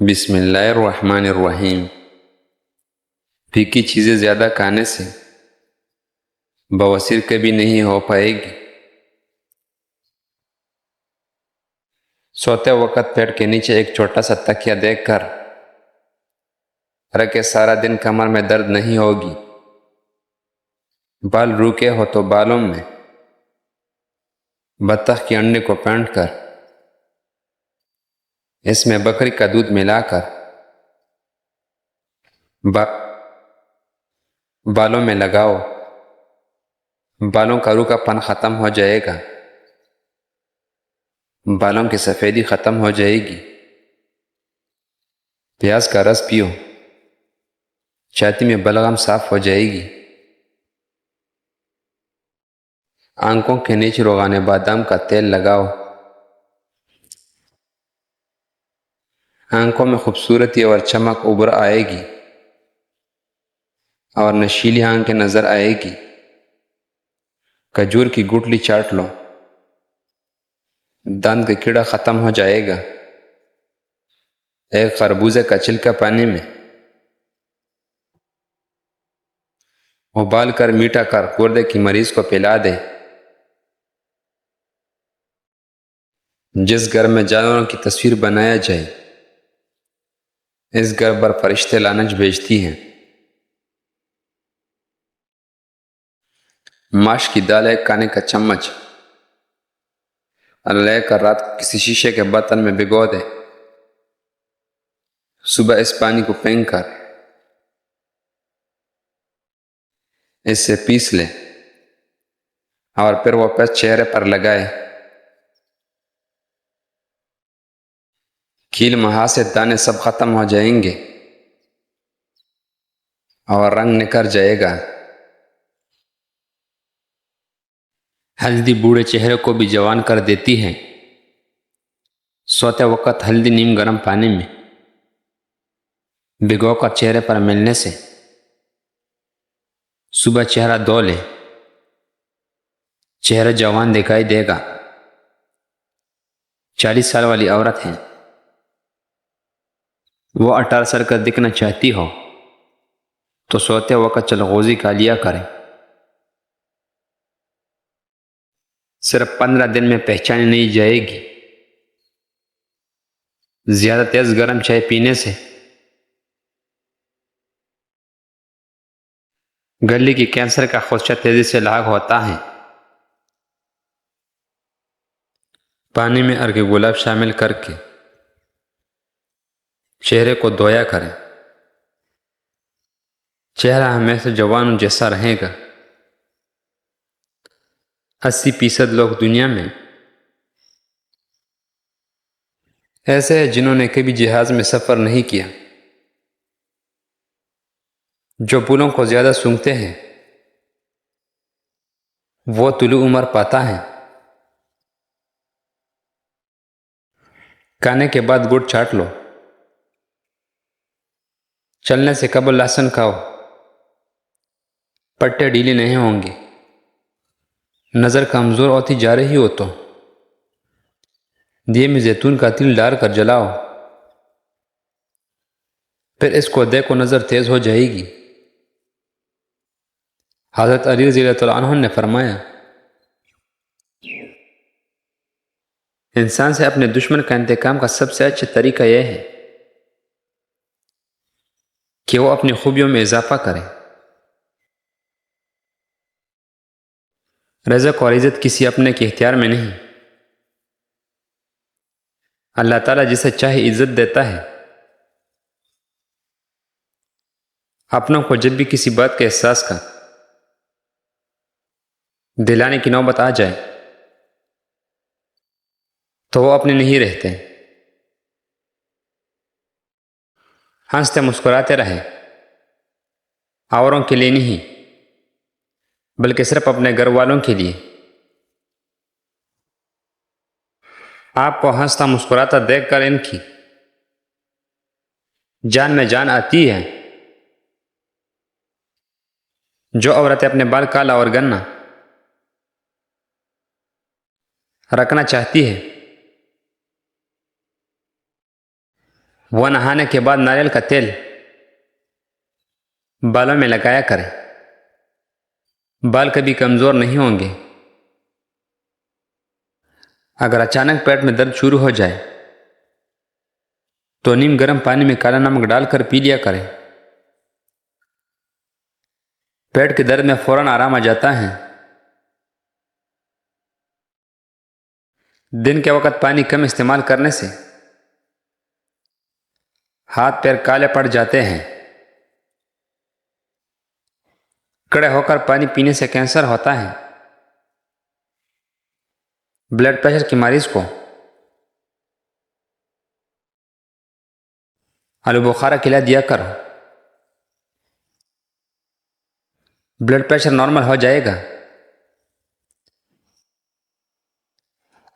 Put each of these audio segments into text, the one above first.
بسم اللہ الرحمن الرحیم۔ پھیکی چیزیں زیادہ کھانے سے بواسیر کبھی نہیں ہو پائے گی۔ سوتے وقت پیٹ کے نیچے ایک چھوٹا سا تکیہ دیکھ کر رکھے، سارا دن کمر میں درد نہیں ہوگی۔ بال روکے ہو تو بالوں میں بطخ کے انڈے کو پینٹ کر اس میں بکری کا دودھ ملا کر بالوں میں لگاؤ، بالوں کا روکھا پن ختم ہو جائے گا، بالوں کی سفیدی ختم ہو جائے گی۔ پیاز کا رس پیو، چھاتی میں بلغم صاف ہو جائے گی۔ آنکھوں کے نیچے روغان بادام کا تیل لگاؤ، آنکھوں میں خوبصورتی اور چمک ابھر آئے گی اور نشیلی آنکھیں نظر آئے گی۔ کھجور کی گٹلی چاٹ لو، دانت کا کیڑا ختم ہو جائے گا۔ ایک خربوزے کا چھلکا پانی میں ابال کر میٹھا کر گردے کی مریض کو پلا دے۔ جس گھر میں جانوروں کی تصویر بنایا جائے اس گھر پر فرشتے لعنت بھیجتی ہیں۔ ماش کی دال ایک کھانے کا چمچ لے کر رات کو کسی شیشے کے برتن میں بھگو دے، صبح اس پانی کو پھینک کر اس سے پیس لے اور پھر وہ پیسٹ چہرے پر لگائے۔ کیل مہاسے دانے سب ختم ہو جائیں گے اور رنگ نکھر جائے گا۔ ہلدی بوڑھے چہرے کو بھی جوان کر دیتی ہے۔ سوتے وقت ہلدی نیم گرم پانی میں بھگو کر چہرے پر ملنے سے صبح چہرہ دھو لے، چہرہ جوان دکھائی دے گا۔ 40 سال والی عورت ہے، وہ 18 سال کا دکھنا چاہتی ہو تو سوتے وقت چلغوزی کھا لیا کرے۔ صرف 15 دن میں پہچانی نہیں جائے گی۔ زیادہ تیز گرم چائے پینے سے گلے کی کینسر کا خدشہ تیزی سے لاحق ہوتا ہے۔ پانی میں ارگ گلاب شامل کر کے چہرے کو دھویا کریں، چہرہ ہمیشہ جوان جیسا رہے گا۔ 80% لوگ دنیا میں ایسے ہیں جنہوں نے کبھی جہاز میں سفر نہیں کیا۔ جو پھولوں کو زیادہ سونگھتے ہیں وہ طول عمر پاتا ہے۔ کھانے کے بعد گڑ چاٹ لو، چلنے سے قبل لہسن کھاؤ، پٹے ڈھیلے نہیں ہوں گے۔ نظر کمزور ہوتی جا رہی ہو تو دیے میں زیتون کا تیل ڈال کر جلاؤ، پھر اس کو دیکھو نظر تیز ہو جائے گی۔ حضرت علی رضی اللہ عنہ نے فرمایا، انسان سے اپنے دشمن کا انتقام کا سب سے اچھا طریقہ یہ ہے کہ وہ اپنی خوبیوں میں اضافہ کرے۔ رزق اور عزت کسی اپنے کے اختیار میں نہیں، اللہ تعالیٰ جسے چاہے عزت دیتا ہے۔ اپنوں کو جب بھی کسی بات کے احساس کا دلانے کی نوبت آ جائے تو وہ اپنے نہیں رہتے، ہنستے مسکراتے رہے، اوروں کے لیے نہیں بلکہ صرف اپنے گھر والوں کے لیے۔ آپ کو ہنستا مسکراتا دیکھ کر ان کی جان میں جان آتی ہے۔ جو عورتیں اپنے بال کالا اور گنا رکھنا چاہتی ہے وہ نہانے کے بعد ناریل کا تیل بالوں میں لگایا کریں، بال کبھی کمزور نہیں ہوں گے۔ اگر اچانک پیٹ میں درد شروع ہو جائے تو نیم گرم پانی میں کالا نمک ڈال کر پی لیا کریں، پیٹ کے درد میں فوراً آرام آ جاتا ہے۔ دن کے وقت پانی کم استعمال کرنے سے ہاتھ پیر کالے پڑ جاتے ہیں۔ کڑے ہو کر پانی پینے سے کینسر ہوتا ہے۔ بلڈ پریشر کے مریض کو آلو بخارا کھلا دیا کرو، بلڈ پریشر نارمل ہو جائے گا۔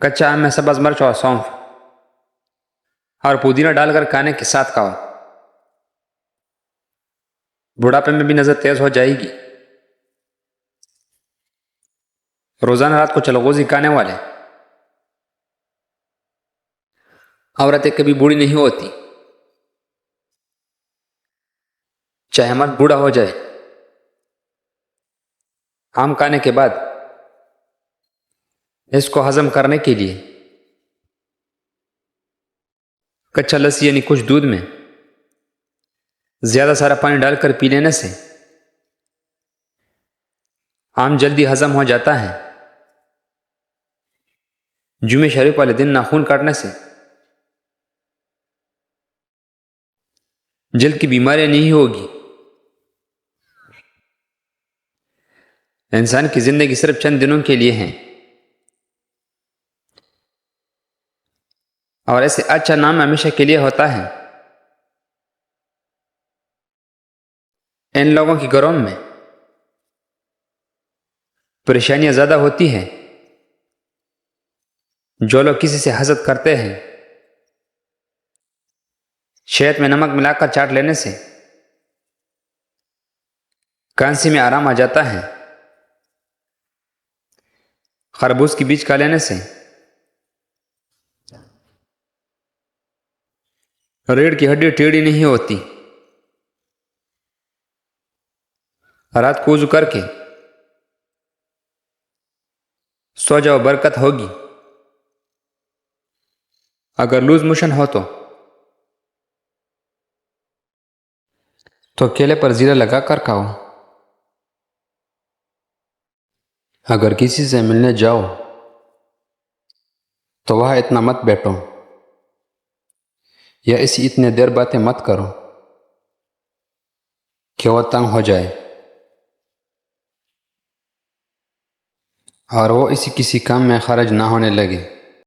کچا آم میں سبز مرچ اور سونف اور پودینہ ڈال کر کھانے کے ساتھ کھاؤ، بڑھاپے میں بھی نظر تیز ہو جائے گی۔ روزانہ رات کو چلغوزی کھانے والے عورتیں کبھی بوڑھی نہیں ہوتی، چاہے مرد بوڑھا ہو جائے۔ آم کھانے کے بعد اس کو ہضم کرنے کے لیے کچا لسی یعنی کچھ دودھ میں زیادہ سارا پانی ڈال کر پی لینے سے آم جلدی ہضم ہو جاتا ہے۔ جمعہ شریف والے دن ناخن کاٹنے سے جلد کی بیماریاں نہیں ہوگی۔ انسان کی زندگی صرف چند دنوں کے لیے ہے، اور ایسے اچھا نام ہمیشہ کے لیے ہوتا ہے۔ ان لوگوں کے گھروں میں پریشانیاں زیادہ ہوتی ہیں جو لوگ کسی سے حسد کرتے ہیں۔ شہد میں نمک ملا کر چاٹ لینے سے کھانسی میں آرام آ جاتا ہے۔ خربوز کی بیج کھا لینے سے ریڑھ کی ہڈی ٹیڑھی نہیں ہوتی۔ رات کو وضو کر کے سو جاؤ، برکت ہوگی۔ اگر لوز موشن ہو تو کیلے پر زیرہ لگا کر کھاؤ۔ اگر کسی سے ملنے جاؤ تو وہاں اتنا مت بیٹھو یا اسی اتنے دیر باتیں مت کرو کہ وہ تنگ ہو جائے اور وہ اسی کسی کام میں خرچ نہ ہونے لگے۔